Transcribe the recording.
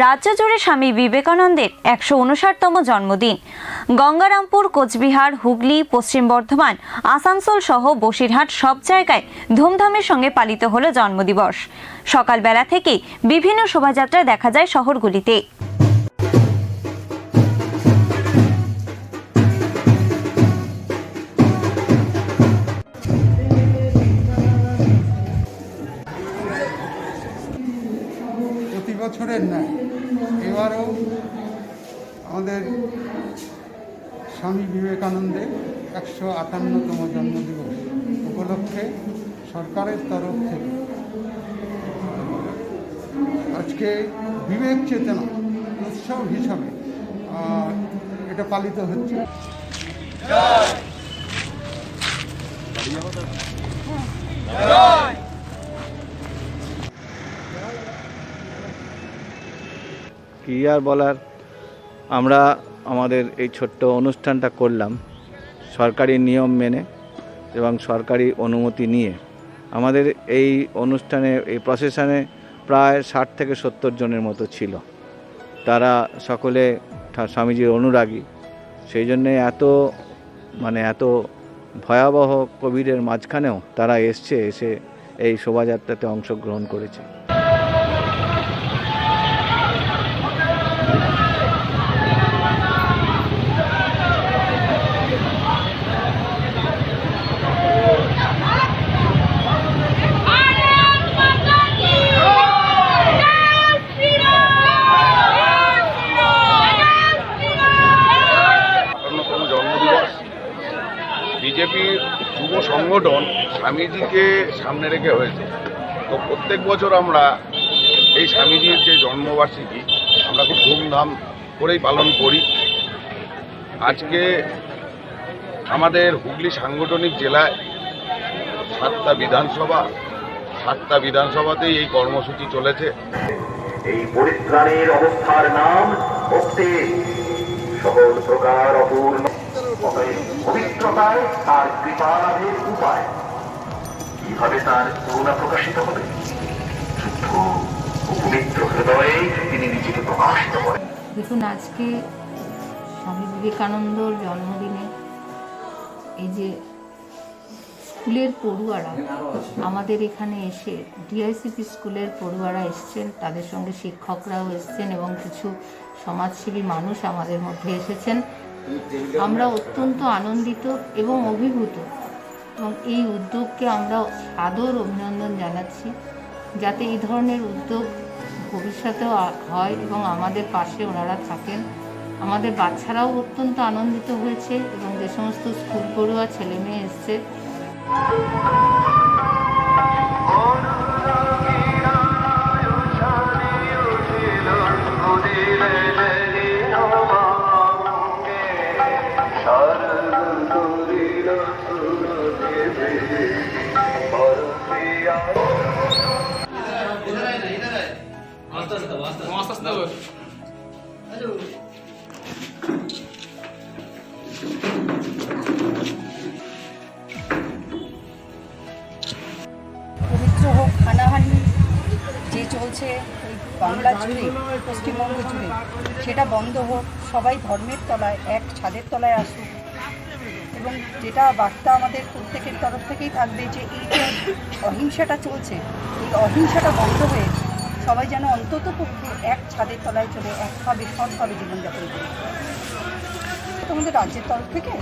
রাজ্য জুড়ে স্বামী বিবেকানন্দের 159তম জন্মদিন। গঙ্গারামপুর, কোচবিহার, হুগলি, পশ্চিম বর্ধমান, আসানসোল সহ বসিরহাট সব জায়গায় ধুমধামের সঙ্গে পালিত হলো জন্মদিবস। সকালবেলা থেকেই বিভিন্ন শোভাযাত্রা দেখা যায় শহরগুলিতে। প্রতি বছরের ন্যায় এবারও আমাদের স্বামী বিবেকানন্দের 158তম জন্মদিবস উপলক্ষে সরকারের তরফ থেকে আজকে বিবেক চেতনা উৎসব হিসাবে এটা পালিত হচ্ছে। কী আর বলার, আমরা আমাদের এই ছোট্ট অনুষ্ঠানটা করলাম সরকারি নিয়ম মেনে এবং সরকারি অনুমতি নিয়ে। আমাদের এই অনুষ্ঠানে, এই প্রসেশনে প্রায় 60 থেকে 70 জনের মতো ছিল। তারা সকলে স্বামীজির অনুরাগী, সেই জন্যে এত ভয়াবহ কোভিডের মাঝখানেও তারা এসে এই শোভাযাত্রাতে অংশগ্রহণ করেছে। বিজেপির যুব সংগঠন স্বামীজিকে সামনে রেখে হয়েছে। তো প্রত্যেক বছর আমরা এই স্বামীজির যে জন্মবার্ষিকী আমরা খুব ধুমধাম করেই পালন করি। আজকে আমাদের হুগলি সাংগঠনিক জেলায় 7টা বিধানসভাতেই এই কর্মসূচি চলেছে। এই পরিত্রাণের অবস্থার নাম ভক্তি, সকল প্রকার অপূর্ণ পবিত্রতায় তার কৃপালাভের উপায়। কিভাবে তার করুণা প্রকাশিত হবে? শুদ্ধ ও পবিত্র হৃদয়ে তিনি নিজেকে প্রকাশিত করেন। দেখুন, আজকে স্বামী বিবেকানন্দর জন্মদিনে এই যে স্কুলের পড়ুয়ারা আমাদের এখানে এসে, ডিআইসিপি স্কুলের পড়ুয়ারা এসছেন, তাদের সঙ্গে শিক্ষকরাও এসছেন এবং কিছু সমাজসেবী মানুষ আমাদের মধ্যে এসেছেন। আমরা অত্যন্ত আনন্দিত এবং অভিভূত, এবং এই উদ্যোগকে আমরা সাদর অভিনন্দন জানাচ্ছি, যাতে এই ধরনের উদ্যোগ ভবিষ্যতেও হয় এবং আমাদের পাশে ওনারা থাকেন। আমাদের বাচ্চারাও অত্যন্ত আনন্দিত হয়েছে এবং যে সমস্ত স্কুল পড়ুয়া ছেলে মেয়ে এসছে পবিত্র হোক, হানাহানি যে চলছে ওই বাংলা জুড়ে, পশ্চিমবঙ্গ জুড়ে, সেটা বন্ধ হোক। সবাই ধর্মের তলায়, এক ছাদের তলায় আসুক। এবং যেটা বার্তা আমাদের প্রত্যেকের তরফ থেকেই থাকবে যে এই যে অহিংসাটা চলছে, এই অহিংসাটা বন্ধ হয়ে সবাই যেন অন্তত পক্ষে এক ছাদের তলায় চলে একভাবে সৎভাবে জীবনযাপন করে। আমাদের রাজ্যের তরফ থেকে